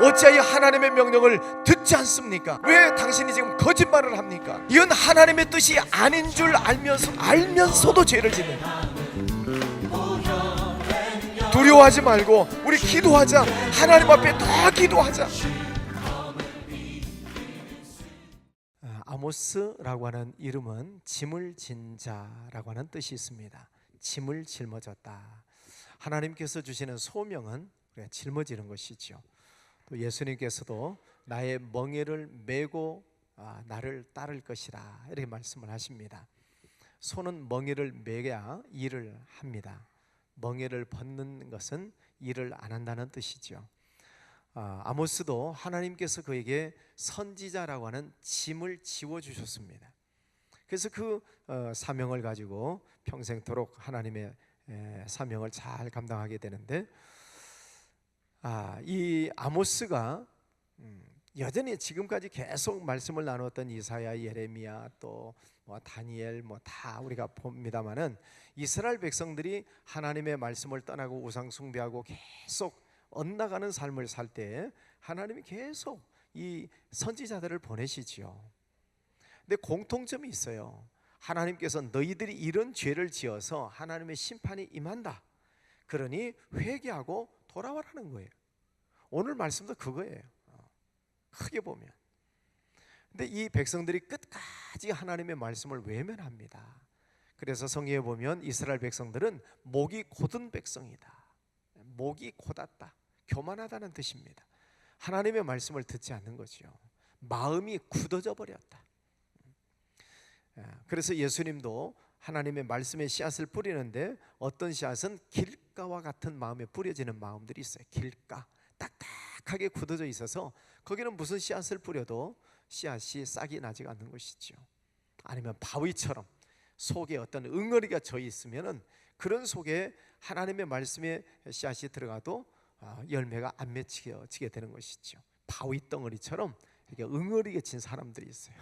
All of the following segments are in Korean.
어찌하여 하나님의 명령을 듣지 않습니까? 왜 당신이 지금 거짓말을 합니까? 이건 하나님의 뜻이 아닌 줄 알면서도 죄를 짓는다. 두려워하지 말고 우리 기도하자. 하나님 앞에 더 기도하자. 아모스라고 하는 이름은 짐을 진 자라고 하는 뜻이 있습니다. 짐을 짊어졌다. 하나님께서 주시는 소명은 짊어지는 것이죠. 또 예수님께서도 나의 멍에를 메고 나를 따를 것이라 이렇게 말씀을 하십니다. 소는 멍에를 메야 일을 합니다. 멍에를 벗는 것은 일을 안 한다는 뜻이죠. 아모스도 하나님께서 그에게 선지자라고 하는 짐을 지워주셨습니다. 그래서 그 사명을 가지고 평생토록 하나님의 사명을 잘 감당하게 되는데, 이 아모스가 여전히 지금까지 계속 말씀을 나누었던 이사야, 예레미야, 또 다니엘 다 우리가 봅니다만은 이스라엘 백성들이 하나님의 말씀을 떠나고 우상 숭배하고 계속 엇나가는 삶을 살 때 하나님이 계속 이 선지자들을 보내시지요. 근데 공통점이 있어요. 하나님께서 너희들이 이런 죄를 지어서 하나님의 심판이 임한다. 그러니 회개하고 돌아와라는 거예요. 오늘 말씀도 그거예요. 크게 보면. 근데 이 백성들이 끝까지 하나님의 말씀을 외면합니다. 그래서 성경에 보면 이스라엘 백성들은 목이 곧은 백성이다. 목이 곧았다. 교만하다는 뜻입니다. 하나님의 말씀을 듣지 않는 거죠. 마음이 굳어져 버렸다. 그래서 예수님도 하나님의 말씀의 씨앗을 뿌리는데 어떤 씨앗은 길가와 같은 마음에 뿌려지는 마음들이 있어요. 길가, 딱딱하게 굳어져 있어서 거기는 무슨 씨앗을 뿌려도 씨앗이 싹이 나지가 않는 것이죠. 아니면 바위처럼 속에 어떤 응어리가 져 있으면은 그런 속에 하나님의 말씀의 씨앗이 들어가도 열매가 안 맺히게 되는 것이죠. 바위 덩어리처럼 이렇게 응어리게 진 사람들이 있어요.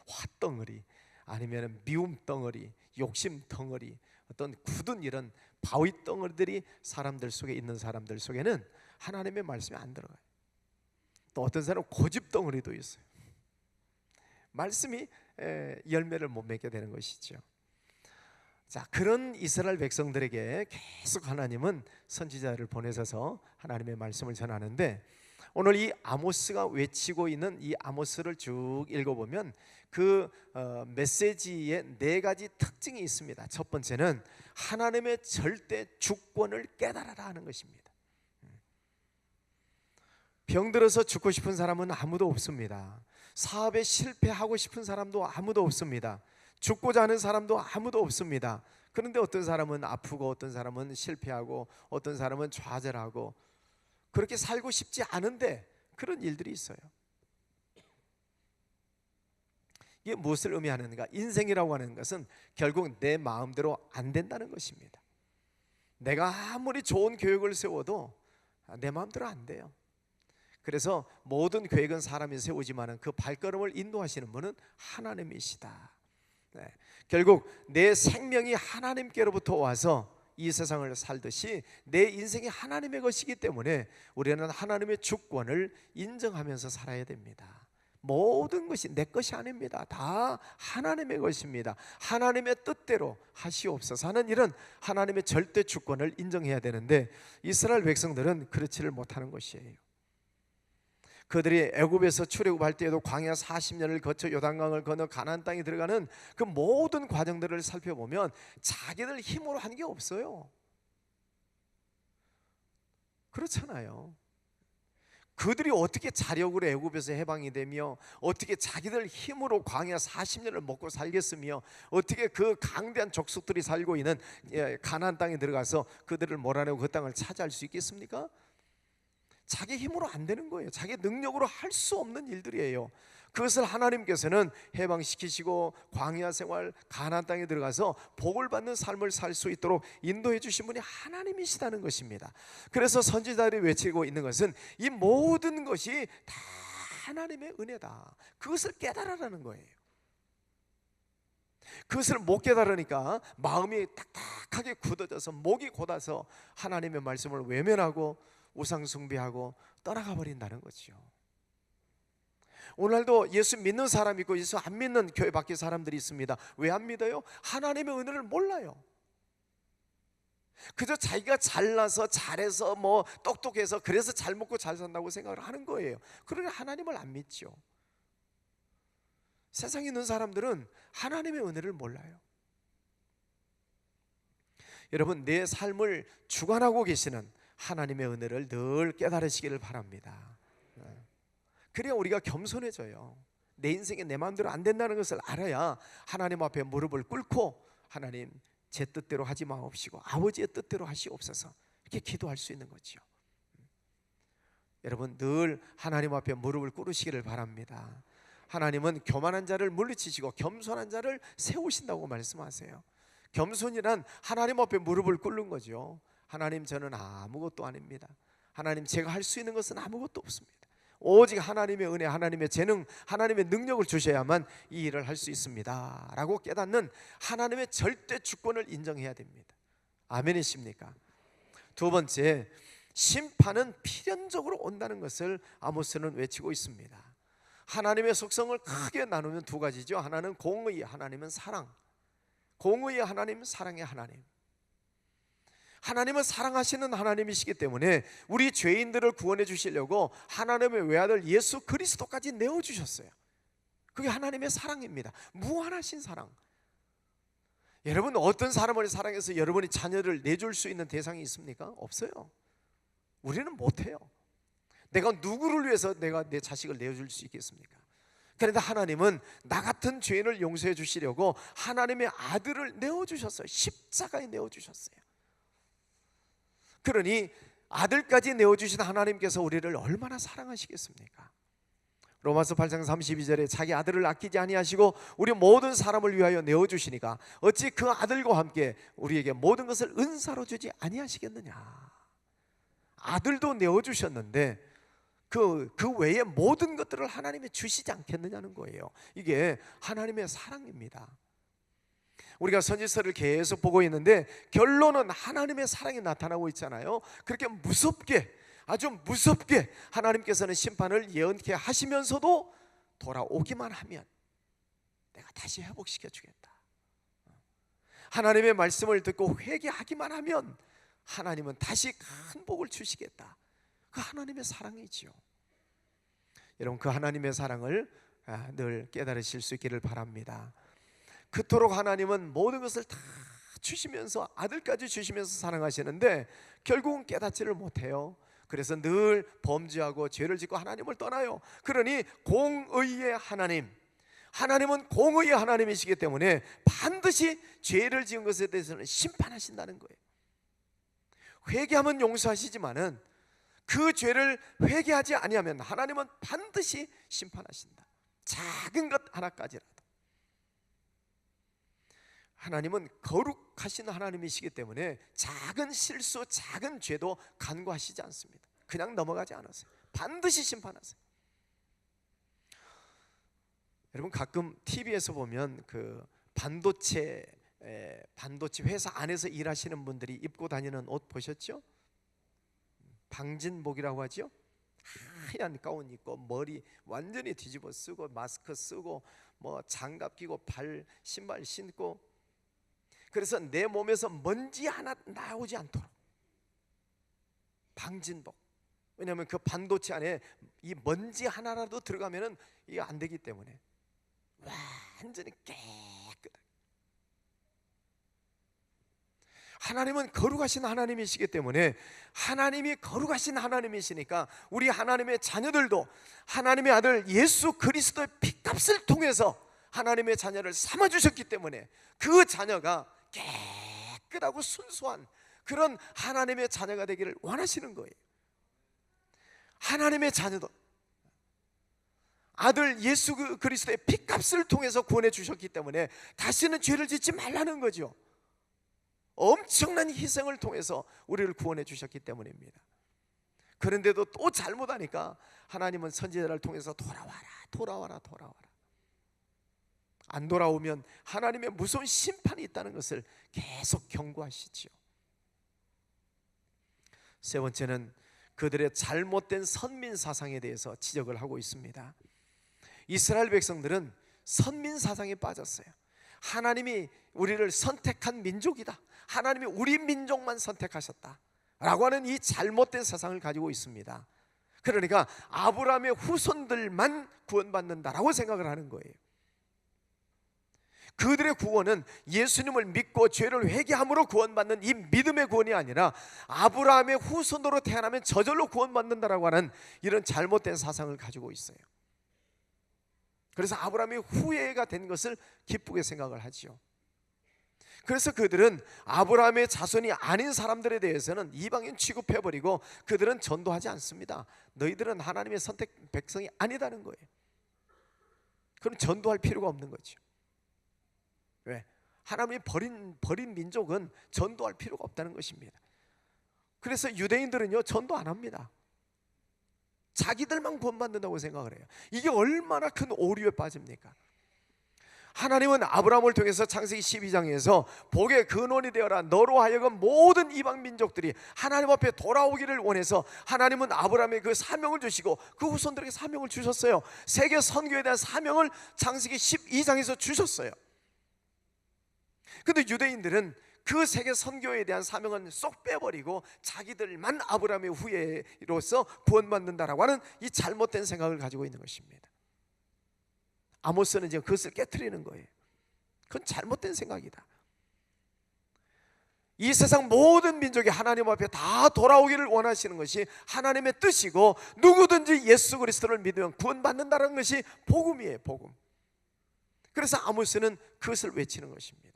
화덩어리, 아니면 미움 덩어리, 욕심 덩어리, 어떤 굳은 이런 바위 덩어리들이 사람들 속에 있는 사람들 속에는 하나님의 말씀이 안 들어가요. 또 어떤 사람은 고집 덩어리도 있어요. 말씀이 열매를 못 맺게 되는 것이죠. 자, 그런 이스라엘 백성들에게 계속 하나님은 선지자를 보내셔서 하나님의 말씀을 전하는데, 오늘 이 아모스가 외치고 있는 이 아모스를 쭉 읽어보면 그 메시지에 네 가지 특징이 있습니다. 첫 번째는 하나님의 절대 주권을 깨달아라 하는 것입니다. 병들어서 죽고 싶은 사람은 아무도 없습니다. 사업에 실패하고 싶은 사람도 아무도 없습니다. 죽고자 하는 사람도 아무도 없습니다. 그런데 어떤 사람은 아프고 어떤 사람은 실패하고 어떤 사람은 좌절하고 그렇게 살고 싶지 않은데 그런 일들이 있어요. 이게 무엇을 의미하는가? 인생이라고 하는 것은 결국 내 마음대로 안 된다는 것입니다. 내가 아무리 좋은 계획을 세워도 내 마음대로 안 돼요. 그래서 모든 계획은 사람이 세우지만 그 발걸음을 인도하시는 분은 하나님이시다. 결국 내 생명이 하나님께로부터 와서 이 세상을 살듯이 내 인생이 하나님의 것이기 때문에 우리는 하나님의 주권을 인정하면서 살아야 됩니다. 모든 것이 내 것이 아닙니다. 다 하나님의 것입니다. 하나님의 뜻대로 하시옵소서 하는 이런 하나님의 절대 주권을 인정해야 되는데 이스라엘 백성들은 그렇지를 못하는 것이에요. 그들이 애굽에서 출애굽할 때에도 광야 40년을 거쳐 요단강을 건너 가나안 땅에 들어가는 그 모든 과정들을 살펴보면 자기들 힘으로 한 게 없어요. 그렇잖아요. 그들이 어떻게 자력으로 애굽에서 해방이 되며 어떻게 자기들 힘으로 광야 40년을 먹고 살겠으며 어떻게 그 강대한 족속들이 살고 있는 가나안 땅에 들어가서 그들을 몰아내고 그 땅을 차지할 수 있겠습니까? 자기 힘으로 안 되는 거예요. 자기 능력으로 할 수 없는 일들이에요. 그것을 하나님께서는 해방시키시고 광야 생활 가나안 땅에 들어가서 복을 받는 삶을 살 수 있도록 인도해 주신 분이 하나님이시다는 것입니다. 그래서 선지자들이 외치고 있는 것은 이 모든 것이 다 하나님의 은혜다. 그것을 깨달으라는 거예요. 그것을 못 깨달으니까 마음이 딱딱하게 굳어져서 목이 곧아서 하나님의 말씀을 외면하고 우상 숭배하고 떠나가 버린다는 거죠. 오늘도 예수 믿는 사람 있고 예수 안 믿는 교회 밖에 사람들이 있습니다. 왜 안 믿어요? 하나님의 은혜를 몰라요. 그저 자기가 잘나서 잘해서 뭐 똑똑해서 그래서 잘 먹고 잘 산다고 생각을 하는 거예요. 그러니 하나님을 안 믿죠. 세상에 있는 사람들은 하나님의 은혜를 몰라요. 여러분, 내 삶을 주관하고 계시는 하나님의 은혜를 늘 깨달으시기를 바랍니다. 그래야 우리가 겸손해져요. 내 인생에 내 마음대로 안 된다는 것을 알아야 하나님 앞에 무릎을 꿇고 하나님, 제 뜻대로 하지 마옵시고 아버지의 뜻대로 하시옵소서, 이렇게 기도할 수 있는 거죠. 여러분, 늘 하나님 앞에 무릎을 꿇으시기를 바랍니다. 하나님은 교만한 자를 물리치시고 겸손한 자를 세우신다고 말씀하세요. 겸손이란 하나님 앞에 무릎을 꿇는 거죠. 하나님, 저는 아무것도 아닙니다. 하나님, 제가 할 수 있는 것은 아무것도 없습니다. 오직 하나님의 은혜, 하나님의 재능, 하나님의 능력을 주셔야만 이 일을 할 수 있습니다 라고 깨닫는 하나님의 절대 주권을 인정해야 됩니다. 아멘이십니까? 두 번째, 심판은 필연적으로 온다는 것을 아모스는 외치고 있습니다. 하나님의 속성을 크게 나누면 두 가지죠. 하나는 공의, 하나님은 사랑. 공의의 하나님, 사랑의 하나님. 하나님은 사랑하시는 하나님이시기 때문에 우리 죄인들을 구원해 주시려고 하나님의 외아들 예수 그리스도까지 내어주셨어요. 그게 하나님의 사랑입니다. 무한하신 사랑. 여러분, 어떤 사람을 사랑해서 여러분이 자녀를 내줄 수 있는 대상이 있습니까? 없어요. 우리는 못해요. 내가 누구를 위해서 내가 내 자식을 내어줄 수 있겠습니까? 그런데 하나님은 나 같은 죄인을 용서해 주시려고 하나님의 아들을 내어주셨어요. 십자가에 내어주셨어요. 그러니 아들까지 내어주신 하나님께서 우리를 얼마나 사랑하시겠습니까? 로마서 8장 32절에 자기 아들을 아끼지 아니하시고 우리 모든 사람을 위하여 내어주시니까 어찌 그 아들과 함께 우리에게 모든 것을 은사로 주지 아니하시겠느냐. 아들도 내어주셨는데 그 외에 모든 것들을 하나님이 주시지 않겠느냐는 거예요. 이게 하나님의 사랑입니다. 우리가 선지서를 계속 보고 있는데 결론은 하나님의 사랑이 나타나고 있잖아요. 그렇게 무섭게, 아주 무섭게 하나님께서는 심판을 예언케 하시면서도 돌아오기만 하면 내가 다시 회복시켜 주겠다. 하나님의 말씀을 듣고 회개하기만 하면 하나님은 다시 큰 복을 주시겠다. 그 하나님의 사랑이지요. 여러분, 그 하나님의 사랑을 늘 깨달으실 수 있기를 바랍니다. 그토록 하나님은 모든 것을 다 주시면서 아들까지 주시면서 사랑하시는데 결국은 깨닫지를 못해요. 그래서 늘 범죄하고 죄를 짓고 하나님을 떠나요. 그러니 공의의 하나님, 하나님은 공의의 하나님이시기 때문에 반드시 죄를 지은 것에 대해서는 심판하신다는 거예요. 회개하면 용서하시지만은 그 죄를 회개하지 아니하면 하나님은 반드시 심판하신다. 작은 것 하나까지라도. 하나님은 거룩하신 하나님이시기 때문에 작은 실수, 작은 죄도 간과하시지 않습니다. 그냥 넘어가지 않으세요. 반드시 심판하세요. 여러분, 가끔 TV에서 보면 그 반도체 회사 안에서 일하시는 분들이 입고 다니는 옷 보셨죠? 방진복이라고 하죠. 하얀 가운 입고 머리 완전히 뒤집어 쓰고 마스크 쓰고 뭐 장갑 끼고 발 신발 신고, 그래서 내 몸에서 먼지 하나 나오지 않도록 방진복. 왜냐하면 그 반도체 안에 이 먼지 하나라도 들어가면은 이게 안 되기 때문에 완전히 깨끗하게. 하나님은 거룩하신 하나님이시기 때문에 하나님이 거룩하신 하나님이시니까 우리 하나님의 자녀들도 하나님의 아들 예수 그리스도의 피값을 통해서 하나님의 자녀를 삼아주셨기 때문에 그 자녀가 깨끗하고 순수한 그런 하나님의 자녀가 되기를 원하시는 거예요. 하나님의 자녀도 아들 예수 그리스도의 피값을 통해서 구원해 주셨기 때문에 다시는 죄를 짓지 말라는 거죠. 엄청난 희생을 통해서 우리를 구원해 주셨기 때문입니다. 그런데도 또 잘못하니까 하나님은 선지자를 통해서 돌아와라. 안 돌아오면 하나님의 무서운 심판이 있다는 것을 계속 경고하시지요. 세 번째는 그들의 잘못된 선민 사상에 대해서 지적을 하고 있습니다. 이스라엘 백성들은 선민 사상에 빠졌어요. 하나님이 우리를 선택한 민족이다, 하나님이 우리 민족만 선택하셨다 라고 하는 이 잘못된 사상을 가지고 있습니다. 그러니까 아브라함의 후손들만 구원받는다라고 생각을 하는 거예요. 그들의 구원은 예수님을 믿고 죄를 회개함으로 구원받는 이 믿음의 구원이 아니라 아브라함의 후손으로 태어나면 저절로 구원받는다라고 하는 이런 잘못된 사상을 가지고 있어요. 그래서 아브라함이 후예가 된 것을 기쁘게 생각을 하지요. 그래서 그들은 아브라함의 자손이 아닌 사람들에 대해서는 이방인 취급해버리고 그들은 전도하지 않습니다. 너희들은 하나님의 선택 백성이 아니다는 거예요. 그럼 전도할 필요가 없는 거죠. 왜? 하나님이 버린 민족은 전도할 필요가 없다는 것입니다. 그래서 유대인들은요, 전도 안 합니다. 자기들만 구원받는다고 생각을 해요. 이게 얼마나 큰 오류에 빠집니까? 하나님은 아브라함을 통해서 창세기 12장에서 복의 근원이 되어라, 너로 하여금 모든 이방 민족들이 하나님 앞에 돌아오기를 원해서 하나님은 아브라함에 그 사명을 주시고 그 후손들에게 사명을 주셨어요. 세계 선교에 대한 사명을 창세기 12장에서 주셨어요. 근데 유대인들은 그 세계 선교에 대한 사명은 쏙 빼버리고 자기들만 아브라함의 후예로서 구원받는다라고 하는 이 잘못된 생각을 가지고 있는 것입니다. 아모스는 지금 그것을 깨트리는 거예요. 그건 잘못된 생각이다. 이 세상 모든 민족이 하나님 앞에 다 돌아오기를 원하시는 것이 하나님의 뜻이고, 누구든지 예수 그리스도를 믿으면 구원받는다는 것이 복음이에요, 복음. 그래서 아모스는 그것을 외치는 것입니다.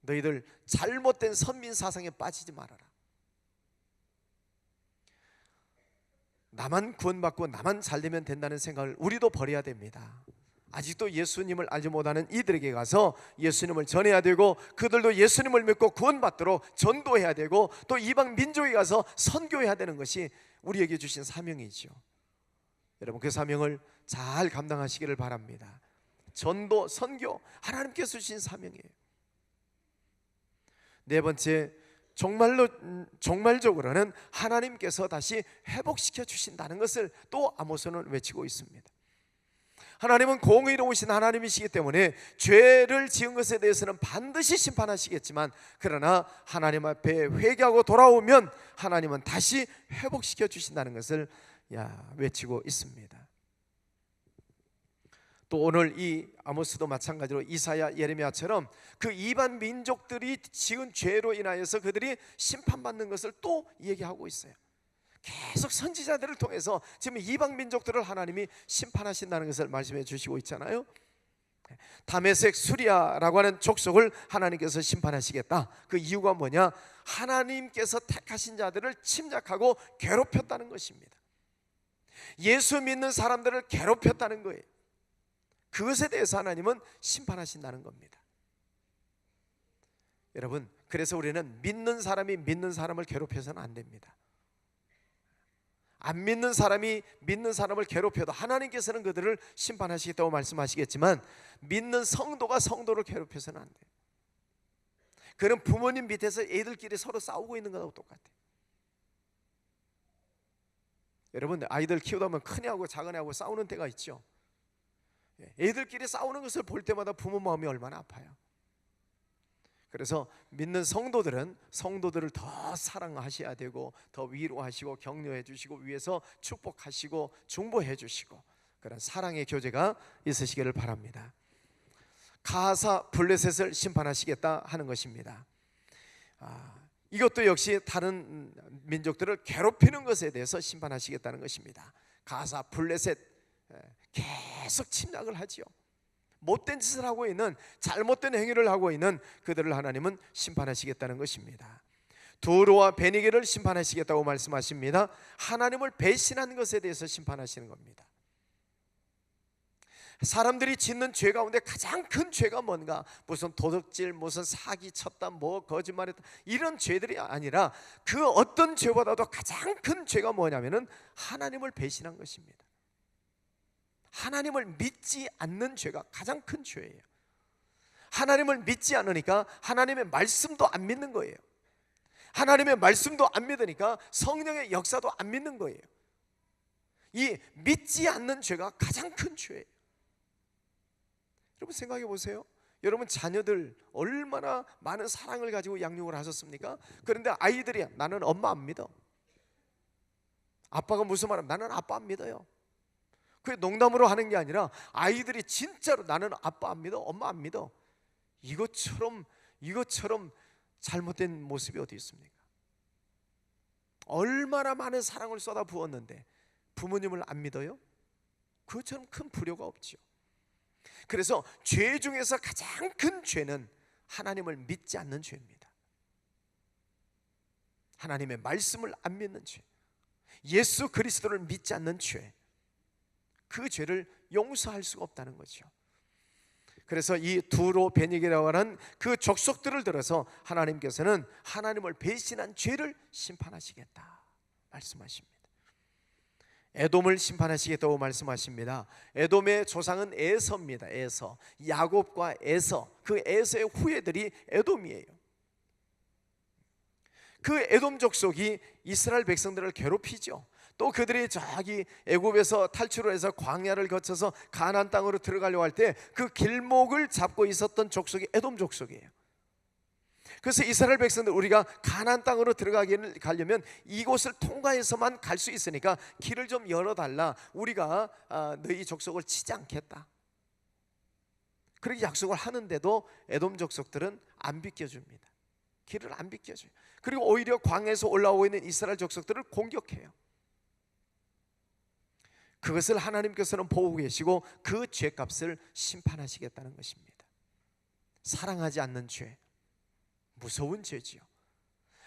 너희들 잘못된 선민 사상에 빠지지 말아라. 나만 구원받고 나만 잘되면 된다는 생각을 우리도 버려야 됩니다. 아직도 예수님을 알지 못하는 이들에게 가서 예수님을 전해야 되고, 그들도 예수님을 믿고 구원받도록 전도해야 되고, 또 이방 민족에 가서 선교해야 되는 것이 우리에게 주신 사명이죠. 여러분, 그 사명을 잘 감당하시기를 바랍니다. 전도, 선교, 하나님께서 주신 사명이에요. 네 번째, 정말적으로는 하나님께서 다시 회복시켜 주신다는 것을 또 아모스는 외치고 있습니다. 하나님은 공의로우신 하나님이시기 때문에 죄를 지은 것에 대해서는 반드시 심판하시겠지만, 그러나 하나님 앞에 회개하고 돌아오면 하나님은 다시 회복시켜 주신다는 것을 외치고 있습니다. 또 오늘 이 아모스도 마찬가지로 이사야, 예레미야처럼 그 이방 민족들이 지은 죄로 인하여서 그들이 심판받는 것을 또 얘기하고 있어요. 계속 선지자들을 통해서 지금 이방 민족들을 하나님이 심판하신다는 것을 말씀해 주시고 있잖아요. 다메섹, 수리아라고 하는 족속을 하나님께서 심판하시겠다. 그 이유가 뭐냐? 하나님께서 택하신 자들을 침략하고 괴롭혔다는 것입니다. 예수 믿는 사람들을 괴롭혔다는 거예요. 그것에 대해서 하나님은 심판하신다는 겁니다. 여러분, 그래서 우리는 믿는 사람이 믿는 사람을 괴롭혀서는 안 됩니다. 안 믿는 사람이 믿는 사람을 괴롭혀도 하나님께서는 그들을 심판하시겠다고 말씀하시겠지만, 믿는 성도가 성도를 괴롭혀서는 안 돼요. 그는 부모님 밑에서 애들끼리 서로 싸우고 있는 거하고 똑같아요. 여러분, 아이들 키우다 보면 큰애하고 작은애하고 싸우는 때가 있죠. 애들끼리 싸우는 것을 볼 때마다 부모 마음이 얼마나 아파요. 그래서 믿는 성도들은 성도들을 더 사랑하셔야 되고, 더 위로하시고 격려해 주시고 위에서 축복하시고 중보해 주시고, 그런 사랑의 교제가 있으시기를 바랍니다. 가사 블레셋을 심판하시겠다 하는 것입니다. 이것도 역시 다른 민족들을 괴롭히는 것에 대해서 심판하시겠다는 것입니다. 가사 블레셋 계속 침략을 하지요. 못된 짓을 하고 있는, 잘못된 행위를 하고 있는 그들을 하나님은 심판하시겠다는 것입니다. 두로와 베니게를 심판하시겠다고 말씀하십니다. 하나님을 배신한 것에 대해서 심판하시는 겁니다. 사람들이 짓는 죄 가운데 가장 큰 죄가 뭔가? 무슨 도둑질, 무슨 사기 쳤다, 뭐 거짓말했다, 이런 죄들이 아니라 그 어떤 죄보다도 가장 큰 죄가 뭐냐면은 하나님을 배신한 것입니다. 하나님을 믿지 않는 죄가 가장 큰 죄예요. 하나님을 믿지 않으니까 하나님의 말씀도 안 믿는 거예요. 하나님의 말씀도 안 믿으니까 성령의 역사도 안 믿는 거예요. 이 믿지 않는 죄가 가장 큰 죄예요. 여러분 생각해 보세요. 여러분 자녀들 얼마나 많은 사랑을 가지고 양육을 하셨습니까? 그런데 아이들이 나는 엄마 안 믿어. 아빠가 무슨 말하면 나는 아빠 안 믿어요. 그게 농담으로 하는 게 아니라 아이들이 진짜로 나는 아빠 안 믿어, 엄마 안 믿어. 이것처럼 잘못된 모습이 어디 있습니까? 얼마나 많은 사랑을 쏟아 부었는데 부모님을 안 믿어요? 그것처럼 큰 불효가 없지요. 그래서 죄 중에서 가장 큰 죄는 하나님을 믿지 않는 죄입니다. 하나님의 말씀을 안 믿는 죄, 예수 그리스도를 믿지 않는 죄, 그 죄를 용서할 수가 없다는 거죠. 그래서 이 두로 베닉이라고 하는 그 족속들을 들어서 하나님께서는 하나님을 배신한 죄를 심판하시겠다 말씀하십니다. 에돔을 심판하시겠다고 말씀하십니다. 에돔의 조상은 에서입니다. 에서, 야곱과 에서, 그 에서의 후예들이 에돔이에요. 그 에돔 족속이 이스라엘 백성들을 괴롭히죠. 또 그들이 저기 애굽에서 탈출을 해서 광야를 거쳐서 가나안 땅으로 들어가려고 할 때 그 길목을 잡고 있었던 족속이 에돔 족속이에요. 그래서 이스라엘 백성들, 우리가 가나안 땅으로 가려면 이곳을 통과해서만 갈 수 있으니까 길을 좀 열어달라, 우리가 너희 족속을 치지 않겠다, 그렇게 약속을 하는데도 에돔 족속들은 안 비켜줍니다. 길을 안 비켜줘요. 그리고 오히려 광야에서 올라오고 있는 이스라엘 족속들을 공격해요. 그것을 하나님께서는 보고 계시고 그 죄값을 심판하시겠다는 것입니다. 사랑하지 않는 죄, 무서운 죄지요.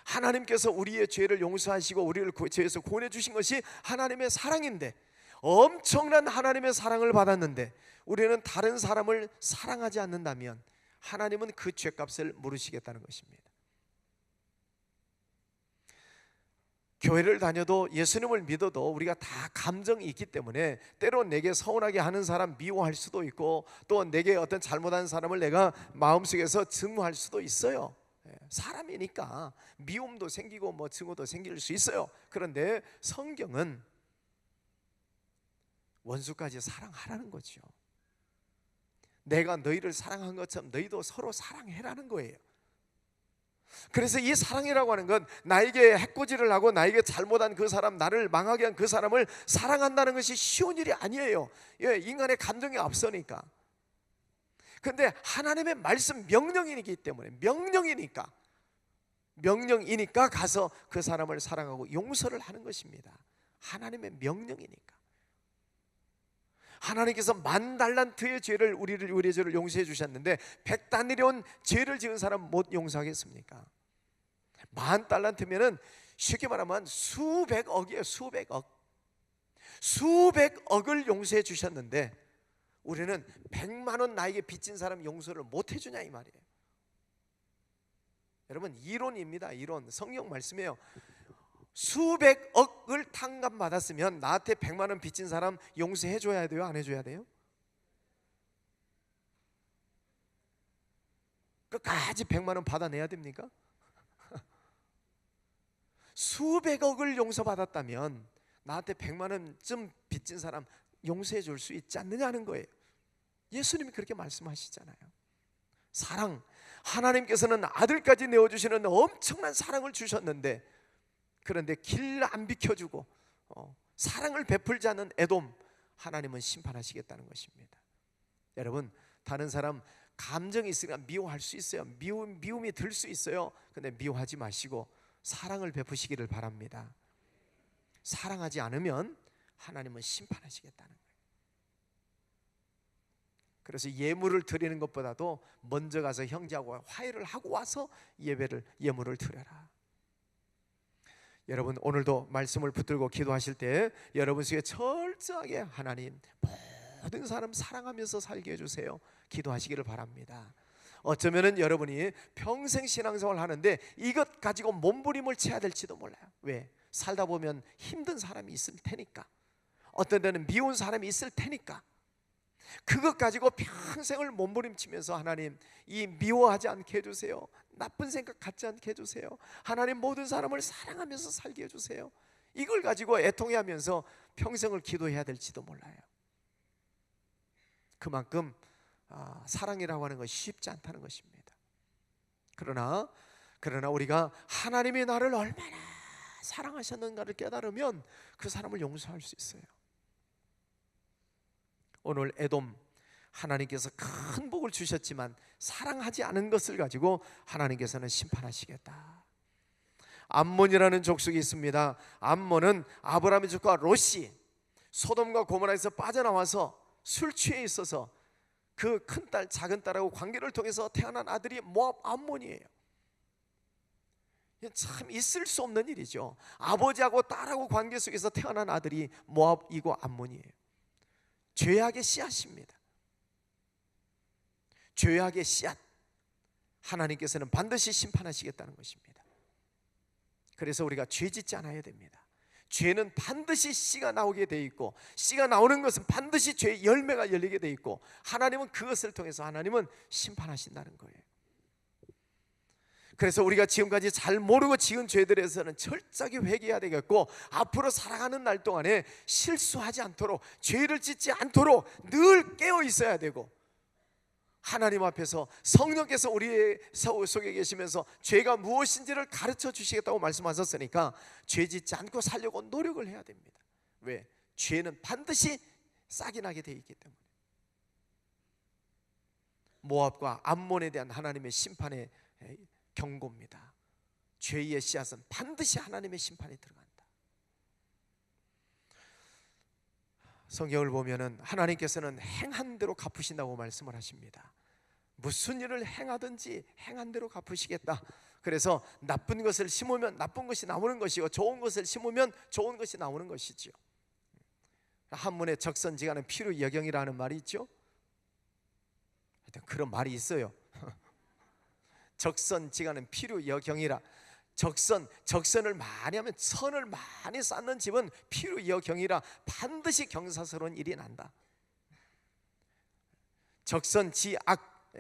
하나님께서 우리의 죄를 용서하시고 우리를 죄에서 구원해 주신 것이 하나님의 사랑인데, 엄청난 하나님의 사랑을 받았는데 우리는 다른 사람을 사랑하지 않는다면 하나님은 그 죄값을 물으시겠다는 것입니다. 교회를 다녀도 예수님을 믿어도 우리가 다 감정이 있기 때문에 때로 내게 서운하게 하는 사람 미워할 수도 있고, 또 내게 어떤 잘못한 사람을 내가 마음속에서 증오할 수도 있어요. 사람이니까 미움도 생기고 뭐 증오도 생길 수 있어요. 그런데 성경은 원수까지 사랑하라는 거죠. 내가 너희를 사랑한 것처럼 너희도 서로 사랑해라는 거예요. 그래서 이 사랑이라고 하는 건 나에게 해코지를 하고 나에게 잘못한 그 사람, 나를 망하게 한 그 사람을 사랑한다는 것이 쉬운 일이 아니에요. 인간의 감정이 앞서니까. 그런데 하나님의 말씀 명령이기 때문에, 명령이니까 가서 그 사람을 사랑하고 용서를 하는 것입니다. 하나님의 명령이니까. 하나님께서 10,000달란트의 죄를 우리의 죄를 용서해 주셨는데 100단위로운 죄를 지은 사람 못 용서하겠습니까? 10,000달란트면은 쉽게 말하면 수백억이에요. 수백억을 용서해 주셨는데 우리는 100만 원 나에게 빚진 사람 용서를 못 해주냐 이 말이에요. 여러분, 이론입니다. 이론, 성경 말씀이에요. 수백억을 탕감받았으면 나한테 100만 원 빚진 사람 용서해 줘야 돼요? 안 해줘야 돼요? 끝까지 100만 원 받아내야 됩니까? 수백억을 용서받았다면 나한테 100만 원쯤 빚진 사람 용서해 줄 수 있지 않느냐는 거예요. 예수님이 그렇게 말씀하시잖아요. 사랑, 하나님께서는 아들까지 내어주시는 엄청난 사랑을 주셨는데, 그런데 길 안 비켜주고 사랑을 베풀지 않는 에돔, 하나님은 심판하시겠다는 것입니다. 여러분, 다른 사람 감정이 있으니까 미워할 수 있어요. 미움이 들 수 있어요. 근데 미워하지 마시고 사랑을 베푸시기를 바랍니다. 사랑하지 않으면 하나님은 심판하시겠다는 거예요. 그래서 예물을 드리는 것보다도 먼저 가서 형제하고 화해를 하고 와서 예물을 드려라. 여러분, 오늘도 말씀을 붙들고 기도하실 때 여러분 속에 철저하게 하나님, 모든 사람 사랑하면서 살게 해주세요, 기도하시기를 바랍니다. 어쩌면은 여러분이 평생 신앙생활을 하는데 이것 가지고 몸부림을 쳐야 될지도 몰라요. 왜? 살다 보면 힘든 사람이 있을 테니까, 어떤 데는 미운 사람이 있을 테니까. 그것 가지고 평생을 몸부림치면서 하나님 이 미워하지 않게 해주세요, 나쁜 생각 갖지 않게 해주세요, 하나님 모든 사람을 사랑하면서 살게 해주세요, 이걸 가지고 애통해하면서 평생을 기도해야 될지도 몰라요. 그만큼 사랑이라고 하는 것이 쉽지 않다는 것입니다. 그러나 우리가 하나님이 나를 얼마나 사랑하셨는가를 깨달으면 그 사람을 용서할 수 있어요. 오늘 에돔, 하나님께서 큰 복을 주셨지만 사랑하지 않은 것을 가지고 하나님께서는 심판하시겠다. 암몬이라는 족속이 있습니다. 암몬은 아브라함의 조카 롯이 소돔과 고모라에서 빠져나와서 술 취해 있어서 그 큰딸 작은 딸하고 관계를 통해서 태어난 아들이 모압 암몬이에요. 참 있을 수 없는 일이죠. 아버지하고 딸하고 관계 속에서 태어난 아들이 모압이고 암몬이에요. 죄악의 씨앗입니다. 죄악의 씨앗, 하나님께서는 반드시 심판하시겠다는 것입니다. 그래서 우리가 죄 짓지 않아야 됩니다. 죄는 반드시 씨가 나오게 돼 있고, 씨가 나오는 것은 반드시 죄의 열매가 열리게 돼 있고, 하나님은 그것을 통해서 하나님은 심판하신다는 거예요. 그래서 우리가 지금까지 잘 모르고 지은 죄들에서는 철저하게 회개해야 되겠고, 앞으로 살아가는 날 동안에 실수하지 않도록, 죄를 짓지 않도록 늘 깨어 있어야 되고, 하나님 앞에서 성령께서 우리의 속에 계시면서 죄가 무엇인지를 가르쳐 주시겠다고 말씀하셨으니까 죄 짓지 않고 살려고 노력을 해야 됩니다. 왜? 죄는 반드시 싹이 나게 돼 있기 때문에. 모압과 암몬에 대한 하나님의 심판의 경고입니다. 죄의 씨앗은 반드시 하나님의 심판에 들어간다. 성경을 보면은 하나님께서는 행한 대로 갚으신다고 말씀을 하십니다. 무슨 일을 행하든지 행한 대로 갚으시겠다. 그래서 나쁜 것을 심으면 나쁜 것이 나오는 것이고, 좋은 것을 심으면 좋은 것이 나오는 것이지요. 한문에 적선지가는 피로 여경이라는 말이 있죠. 하여튼 그런 말이 있어요. 적선지가는 피로 여경이라. 적선을 많이 하면, 선을 많이 쌓는 집은 피로 여경이라 반드시 경사스러운 일이 난다. 적선지악,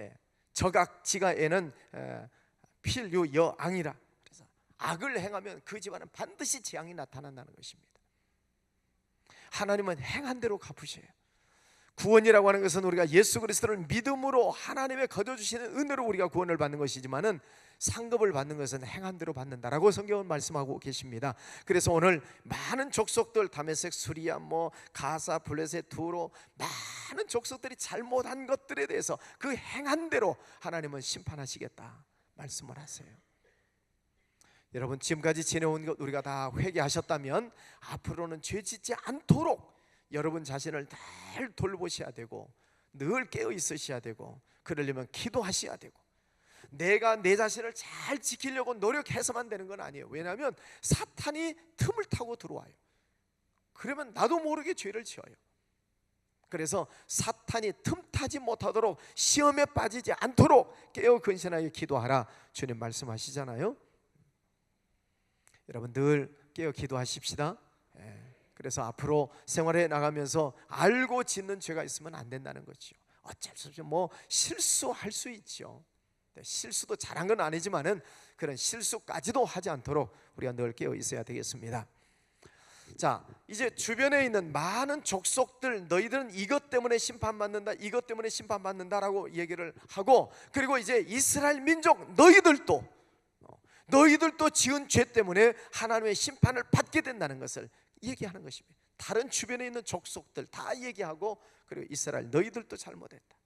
적악지가에는 필요여앙이라. 그래서 악을 행하면 그 집안은 반드시 재앙이 나타난다는 것입니다. 하나님은 행한 대로 갚으셔요. 구원이라고 하는 것은 우리가 예수 그리스도를 믿음으로 하나님의 거둬주시는 은혜로 우리가 구원을 받는 것이지만은, 상급을 받는 것은 행한 대로 받는다라고 성경은 말씀하고 계십니다. 그래서 오늘 많은 족속들, 다메섹, 수리아, 가사, 블레셋, 두로, 많은 족속들이 잘못한 것들에 대해서 그 행한 대로 하나님은 심판하시겠다 말씀을 하세요. 여러분, 지금까지 지내온 것 우리가 다 회개하셨다면 앞으로는 죄 짓지 않도록 여러분 자신을 늘 돌보셔야 되고, 늘 깨어 있으셔야 되고, 그러려면 기도하셔야 되고, 내가 내 자신을 잘 지키려고 노력해서만 되는 건 아니에요. 왜냐하면 사탄이 틈을 타고 들어와요. 그러면 나도 모르게 죄를 지어요. 그래서 사탄이 틈타지 못하도록, 시험에 빠지지 않도록 깨어 근신하여 기도하라 주님 말씀하시잖아요. 여러분 늘 깨어 기도하십시다. 그래서 앞으로 생활해 나가면서 알고 짓는 죄가 있으면 안 된다는 거죠. 어쩔 수 없이 실수할 수 있죠. 실수도 잘한 건 아니지만은 그런 실수까지도 하지 않도록 우리가 늘 깨어 있어야 되겠습니다. 자, 이제 주변에 있는 많은 족속들, 너희들은 이것 때문에 심판받는다, 이것 때문에 심판받는다라고 얘기를 하고, 그리고 이제 이스라엘 민족 너희들도 지은 죄 때문에 하나님의 심판을 받게 된다는 것을 얘기하는 것입니다. 다른 주변에 있는 족속들 다 얘기하고, 그리고 이스라엘 너희들도 잘못했다.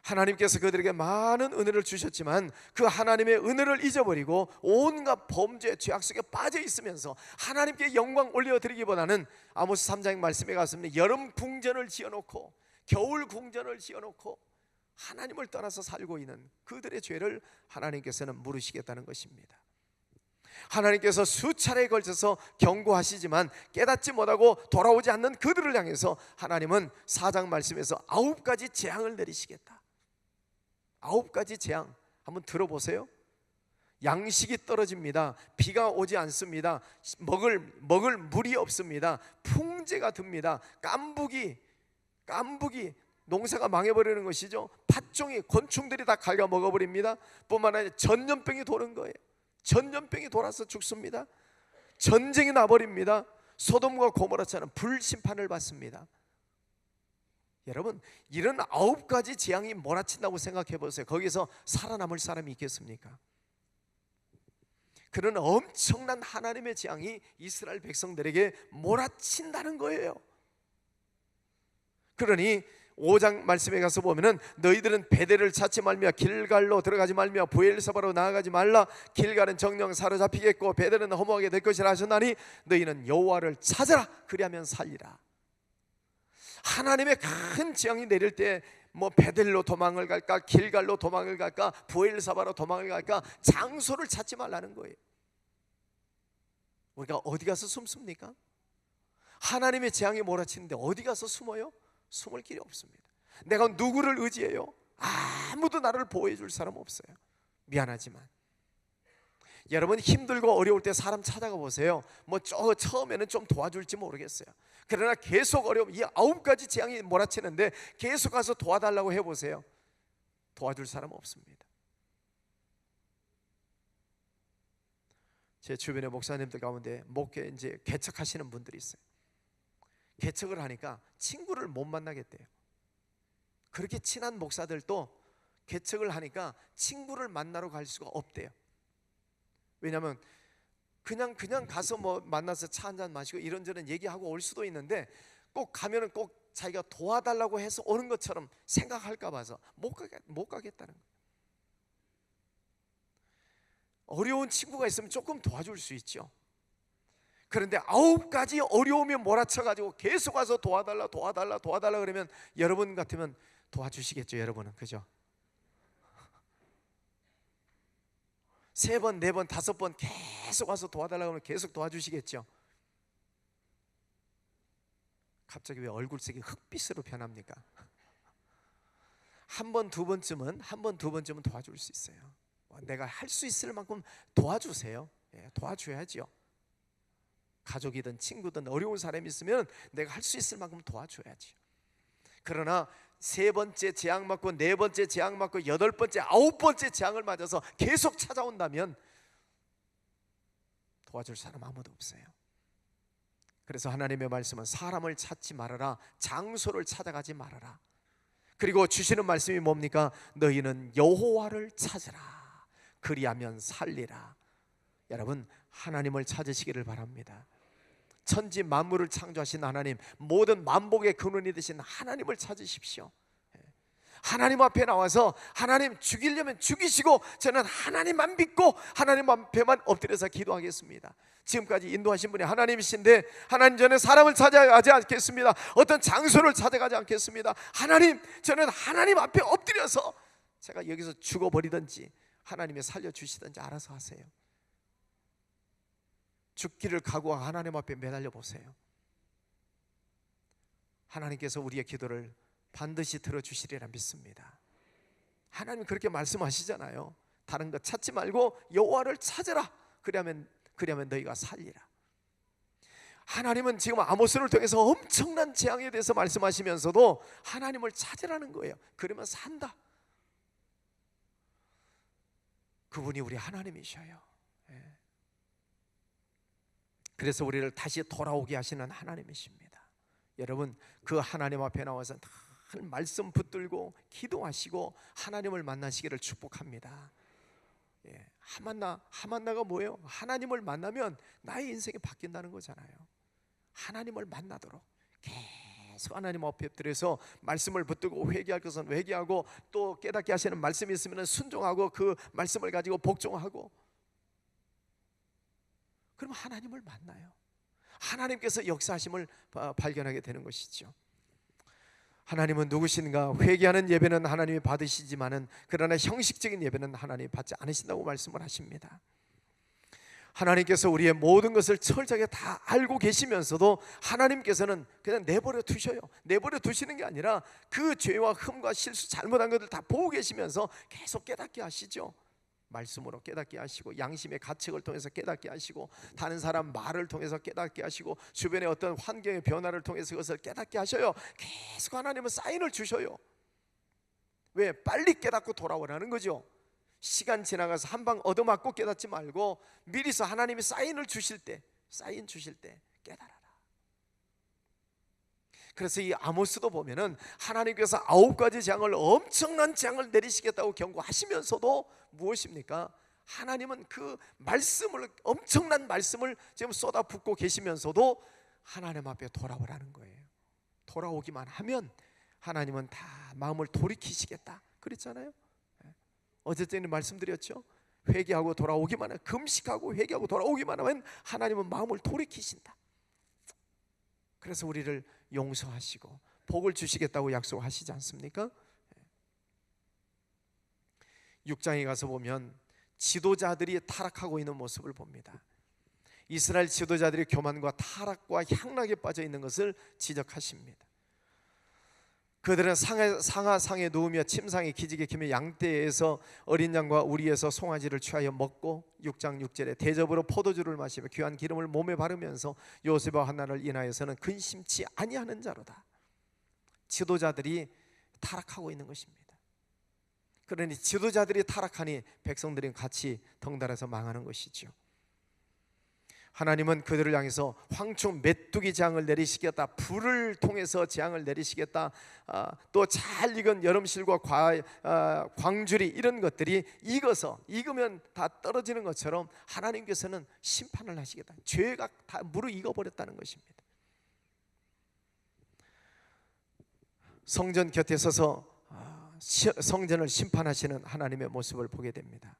하나님께서 그들에게 많은 은혜를 주셨지만 그 하나님의 은혜를 잊어버리고 온갖 범죄, 죄악 속에 빠져 있으면서 하나님께 영광 올려드리기보다는 아모스 3장 말씀에 갔습니다. 여름 궁전을 지어놓고 겨울 궁전을 지어놓고 하나님을 떠나서 살고 있는 그들의 죄를 하나님께서는 물으시겠다는 것입니다. 하나님께서 수차례에 걸쳐서 경고하시지만 깨닫지 못하고 돌아오지 않는 그들을 향해서 하나님은 4장 말씀에서 9가지 재앙을 내리시겠다. 9가지 재앙 한번 들어보세요. 양식이 떨어집니다. 비가 오지 않습니다. 먹을 물이 없습니다. 풍재가 듭니다. 깐부기 농사가 망해버리는 것이죠. 팥종이 곤충들이 다 갉아먹어버립니다. 뿐만 아니라 전염병이 도는 거예요. 전염병이 돌아서 죽습니다. 전쟁이 나버립니다. 소돔과 고모라처럼 불심판을 받습니다. 여러분, 이런 9가지 재앙이 몰아친다고 생각해 보세요. 거기서 살아남을 사람이 있겠습니까? 그런 엄청난 하나님의 재앙이 이스라엘 백성들에게 몰아친다는 거예요. 그러니 5장 말씀에 가서 보면은 너희들은 베델을 찾지 말며 길갈로 들어가지 말며 브엘사바로 나아가지 말라. 길갈은 정령 사로잡히겠고 베델은 허무하게 될 것이라 하셨나니 너희는 여호와를 찾으라. 그리하면 살리라. 하나님의 큰 재앙이 내릴 때 뭐 베델로 도망을 갈까, 길갈로 도망을 갈까, 브엘사바로 도망을 갈까, 장소를 찾지 말라는 거예요. 우리가 어디 가서 숨습니까? 하나님의 재앙이 몰아치는데 어디 가서 숨어요? 숨을 길이 없습니다. 내가 누구를 의지해요? 아무도 나를 보호해 줄 사람 없어요. 미안하지만 여러분, 힘들고 어려울 때 사람 찾아가 보세요. 뭐 처음에는 좀 도와줄지 모르겠어요. 그러나 계속 어려움, 이 9가지 재앙이 몰아치는데 계속 가서 도와달라고 해보세요. 도와줄 사람 없습니다. 제 주변의 목사님들 가운데 목회 이제 개척하시는 분들이 있어요. 개척을 하니까 친구를 못 만나겠대요. 그렇게 친한 목사들도 개척을 하니까 친구를 만나러 갈 수가 없대요. 왜냐하면 그냥 가서 뭐 만나서 차 한잔 마시고 이런저런 얘기하고 올 수도 있는데 꼭 가면은 꼭 자기가 도와달라고 해서 오는 것처럼 생각할까 봐서 못 가겠다는 거예요. 어려운 친구가 있으면 조금 도와줄 수 있죠. 그런데 9가지 어려움이 몰아쳐가지고 계속 와서 도와달라 그러면 여러분 같으면 도와주시겠죠. 여러분은, 그죠? 3번, 4번, 5번 계속 와서 도와달라고 하면 계속 도와주시겠죠. 갑자기 왜 얼굴색이 흑빛으로 변합니까? 한 번, 두 번쯤은 도와줄 수 있어요. 내가 할 수 있을 만큼 도와주세요. 도와줘야죠. 가족이든 친구든 어려운 사람이 있으면 내가 할 수 있을 만큼 도와줘야지. 그러나 3번째 재앙 맞고 4번째 재앙 맞고 8번째 9번째 재앙을 맞아서 계속 찾아온다면 도와줄 사람 아무도 없어요. 그래서 하나님의 말씀은 사람을 찾지 말아라, 장소를 찾아가지 말아라. 그리고 주시는 말씀이 뭡니까? 너희는 여호와를 찾으라. 그리하면 살리라. 여러분, 하나님을 찾으시기를 바랍니다. 천지 만물을 창조하신 하나님, 모든 만복의 근원이 되신 하나님을 찾으십시오. 하나님 앞에 나와서 하나님 죽이려면 죽이시고 저는 하나님만 믿고 하나님 앞에만 엎드려서 기도하겠습니다. 지금까지 인도하신 분이 하나님이신데 하나님, 저는 사람을 찾아가지 않겠습니다. 어떤 장소를 찾아가지 않겠습니다. 하나님, 저는 하나님 앞에 엎드려서 제가 여기서 죽어버리든지 하나님이 살려주시든지 알아서 하세요. 죽기를 각오하고 하나님 앞에 매달려 보세요. 하나님께서 우리의 기도를 반드시 들어주시리라 믿습니다. 하나님 그렇게 말씀하시잖아요. 다른 것 찾지 말고 여호와를 찾으라. 그리하면 너희가 살리라. 하나님은 지금 아모스를 통해서 엄청난 재앙에 대해서 말씀하시면서도 하나님을 찾으라는 거예요. 그러면 산다. 그분이 우리 하나님이셔요. 그래서 우리를 다시 돌아오게 하시는 하나님이십니다. 여러분, 그 하나님 앞에 나와서 늘 말씀 붙들고 기도하시고 하나님을 만나시기를 축복합니다. 하만나가 뭐예요? 하나님을 만나면 나의 인생이 바뀐다는 거잖아요. 하나님을 만나도록 계속 하나님 앞에 엎드려서 말씀을 붙들고 회개할 것은 회개하고 또 깨닫게 하시는 말씀이 있으면 순종하고 그 말씀을 가지고 복종하고, 그럼 하나님을 만나요. 하나님께서 역사하심을 발견하게 되는 것이죠. 하나님은 누구신가? 회개하는 예배는 하나님이 받으시지만은 그러나 형식적인 예배는 하나님이 받지 않으신다고 말씀을 하십니다. 하나님께서 우리의 모든 것을 철저하게 다 알고 계시면서도 하나님께서는 그냥 내버려 두셔요. 내버려 두시는 게 아니라 그 죄와 흠과 실수 잘못한 것들 다 보고 계시면서 계속 깨닫게 하시죠. 말씀으로 깨닫게 하시고, 양심의 가책을 통해서 깨닫게 하시고, 다른 사람 말을 통해서 깨닫게 하시고, 주변의 어떤 환경의 변화를 통해서 그것을 깨닫게 하셔요. 계속 하나님은 사인을 주셔요. 왜? 빨리 깨닫고 돌아오라는 거죠. 시간 지나가서 한 방 얻어맞고 깨닫지 말고 미리서 하나님이 사인을 주실 때, 사인 주실 때 깨달아라. 그래서 이 아모스도 보면은 하나님께서 9가지 재앙을, 엄청난 재앙을 내리시겠다고 경고하시면서도 무엇입니까? 하나님은 그 말씀을, 엄청난 말씀을 지금 쏟아붓고 계시면서도 하나님 앞에 돌아오라는 거예요. 돌아오기만 하면 하나님은 다 마음을 돌이키시겠다 그랬잖아요. 어제쯤에 말씀드렸죠. 회개하고 돌아오기만 하면, 금식하고 회개하고 돌아오기만 하면 하나님은 마음을 돌이키신다. 그래서 우리를 용서하시고 복을 주시겠다고 약속하시지 않습니까? 6장에 가서 보면 지도자들이 타락하고 있는 모습을 봅니다. 이스라엘 지도자들이 교만과 타락과 향락에 빠져 있는 것을 지적하십니다. 그들은 상하상에 누우며 침상에 기지개 키며 양떼에서 어린 양과 우리에서 송아지를 취하여 먹고, 6장 6절에 대접으로 포도주를 마시며 귀한 기름을 몸에 바르면서 요셉과 한나를 인하여서는 근심치 아니하는 자로다. 지도자들이 타락하고 있는 것입니다. 그러니 지도자들이 타락하니 백성들이 같이 덩달아서 망하는 것이죠. 하나님은 그들을 향해서 황충 메뚜기 재앙을 내리시겠다, 불을 통해서 재앙을 내리시겠다, 또 잘 익은 여름실과 광주리 이런 것들이 익으면 다 떨어지는 것처럼 하나님께서는 심판을 하시겠다. 죄가 다 무르익어버렸다는 것입니다. 성전 곁에 서서 성전을 심판하시는 하나님의 모습을 보게 됩니다.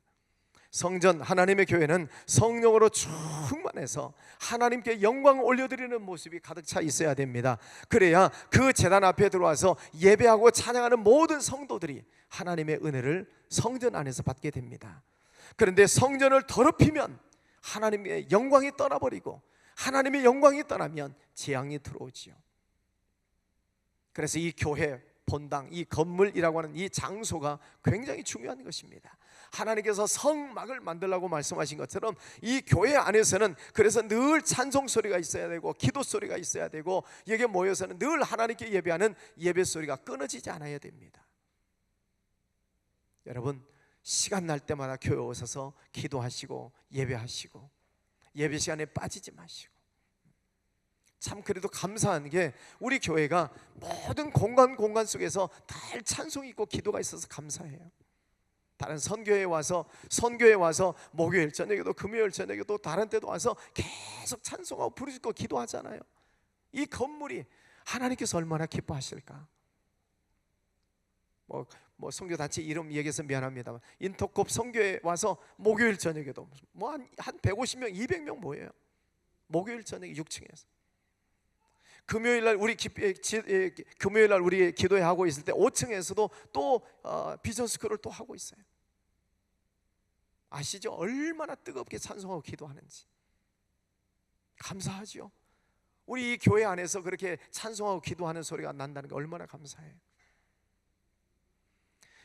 성전, 하나님의 교회는 성령으로 충만해서 하나님께 영광을 올려드리는 모습이 가득 차 있어야 됩니다. 그래야 그 제단 앞에 들어와서 예배하고 찬양하는 모든 성도들이 하나님의 은혜를 성전 안에서 받게 됩니다. 그런데 성전을 더럽히면 하나님의 영광이 떠나버리고, 하나님의 영광이 떠나면 재앙이 들어오지요. 그래서 이 교회 본당, 이 건물이라고 하는 이 장소가 굉장히 중요한 것입니다. 하나님께서 성막을 만들라고 말씀하신 것처럼 이 교회 안에서는 그래서 늘 찬송 소리가 있어야 되고, 기도 소리가 있어야 되고, 여기에 모여서는 늘 하나님께 예배하는 예배 소리가 끊어지지 않아야 됩니다. 여러분, 시간 날 때마다 교회 오셔서 기도하시고 예배하시고, 예배 시간에 빠지지 마시고. 참 그래도 감사한 게 우리 교회가 모든 공간 속에서 늘 찬송이 있고 기도가 있어서 감사해요. 다른 선교회 와서 목요일 저녁에도, 금요일 저녁에도, 다른 때도 와서 계속 찬송하고 부르짖고 기도하잖아요. 이 건물이 하나님께서 얼마나 기뻐하실까. 뭐 선교단체 이름 얘기해서 미안합니다만, 인터콥 선교회 와서 목요일 저녁에도 뭐 한 150명, 200명 모여요. 목요일 저녁에 6층에서. 금요일날 우리 기도회 하고 있을 때 5층에서도 또 비전 스쿨을 또 하고 있어요. 아시죠? 얼마나 뜨겁게 찬송하고 기도하는지. 감사하죠. 우리 이 교회 안에서 그렇게 찬송하고 기도하는 소리가 난다는 게 얼마나 감사해요.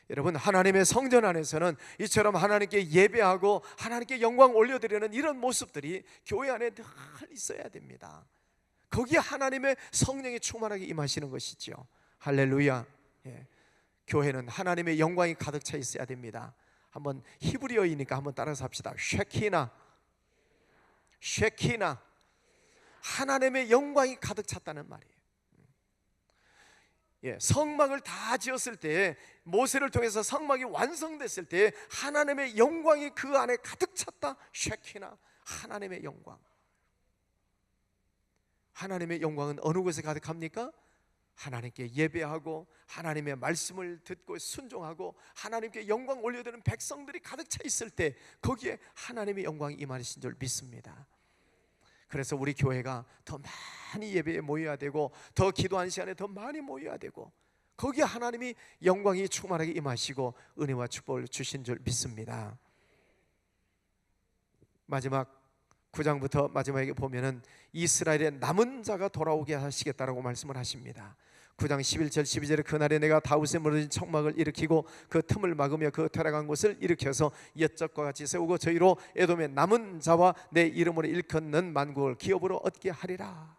여러분, 하나님의 성전 안에서는 이처럼 하나님께 예배하고 하나님께 영광 올려드리는 이런 모습들이 교회 안에 늘 있어야 됩니다. 거기에 하나님의 성령이 충만하게 임하시는 것이죠. 할렐루야. 교회는 하나님의 영광이 가득 차 있어야 됩니다. 한번 히브리어이니까 한번 따라서 합시다. 쉐키나. 하나님의 영광이 가득 찼다는 말이에요. 성막을 다 지었을 때, 모세를 통해서 성막이 완성됐을 때 하나님의 영광이 그 안에 가득 찼다. 쉐키나, 하나님의 영광. 하나님의 영광은 어느 곳에 가득합니까? 하나님께 예배하고 하나님의 말씀을 듣고 순종하고 하나님께 영광 올려드리는 백성들이 가득 차 있을 때 거기에 하나님의 영광이 임하신 줄 믿습니다. 그래서 우리 교회가 더 많이 예배에 모여야 되고, 더 기도하는 시간에 더 많이 모여야 되고, 거기에 하나님이 영광이 충만하게 임하시고 은혜와 축복을 주신 줄 믿습니다. 마지막 9장부터 마지막에 보면은 이스라엘의 남은 자가 돌아오게 하시겠다라고 말씀을 하십니다. 9장 11절 12절에 그날에 내가 다윗의 무너진 청막을 일으키고 그 틈을 막으며 그 퇴락한 곳을 일으켜서 옛적과 같이 세우고 저희로 에돔의 남은 자와 내 이름으로 일컫는 만국을 기업으로 얻게 하리라.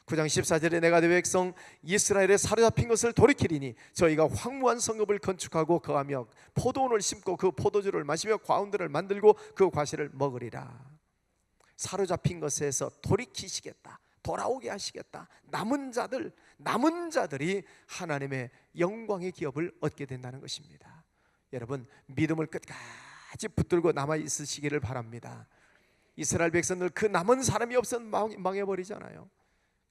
9장 14절에 내가 내 백성 이스라엘에 사로잡힌 것을 돌이키리니 저희가 황무한 성읍을 건축하고 거하며 포도원을 심고 그 포도주를 마시며 과운들을 만들고 그 과실을 먹으리라. 사로잡힌 것에서 돌이키시겠다, 돌아오게 하시겠다. 남은 자들이 하나님의 영광의 기업을 얻게 된다는 것입니다. 여러분, 믿음을 끝까지 붙들고 남아 있으시기를 바랍니다. 이스라엘 백성들 그 남은 사람이 없으면 망해버리잖아요.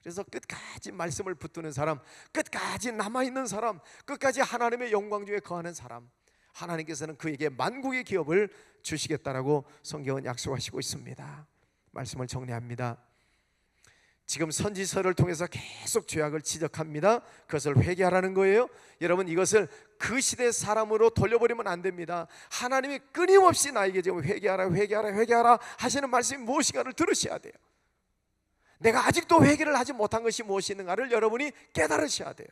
그래서 끝까지 말씀을 붙드는 사람, 끝까지 남아있는 사람, 끝까지 하나님의 영광 중에 거하는 사람, 하나님께서는 그에게 만국의 기업을 주시겠다라고 성경은 약속하시고 있습니다. 말씀을 정리합니다. 지금 선지서를 통해서 계속 죄악을 지적합니다. 그것을 회개하라는 거예요. 여러분, 이것을 그 시대 사람으로 돌려버리면 안 됩니다. 하나님이 끊임없이 나에게 지금 회개하라 하시는 말씀이 무엇인가를 들으셔야 돼요. 내가 아직도 회개를 하지 못한 것이 무엇이 있는가를 여러분이 깨달으셔야 돼요.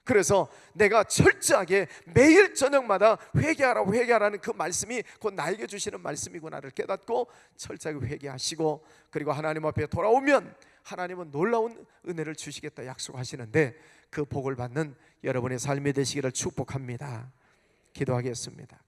그래서 내가 철저하게 매일 저녁마다 회개하라는 그 말씀이 곧 나에게 주시는 말씀이구나를 깨닫고 철저하게 회개하시고, 그리고 하나님 앞에 돌아오면 하나님은 놀라운 은혜를 주시겠다 약속하시는데, 그 복을 받는 여러분의 삶이 되시기를 축복합니다. 기도하겠습니다.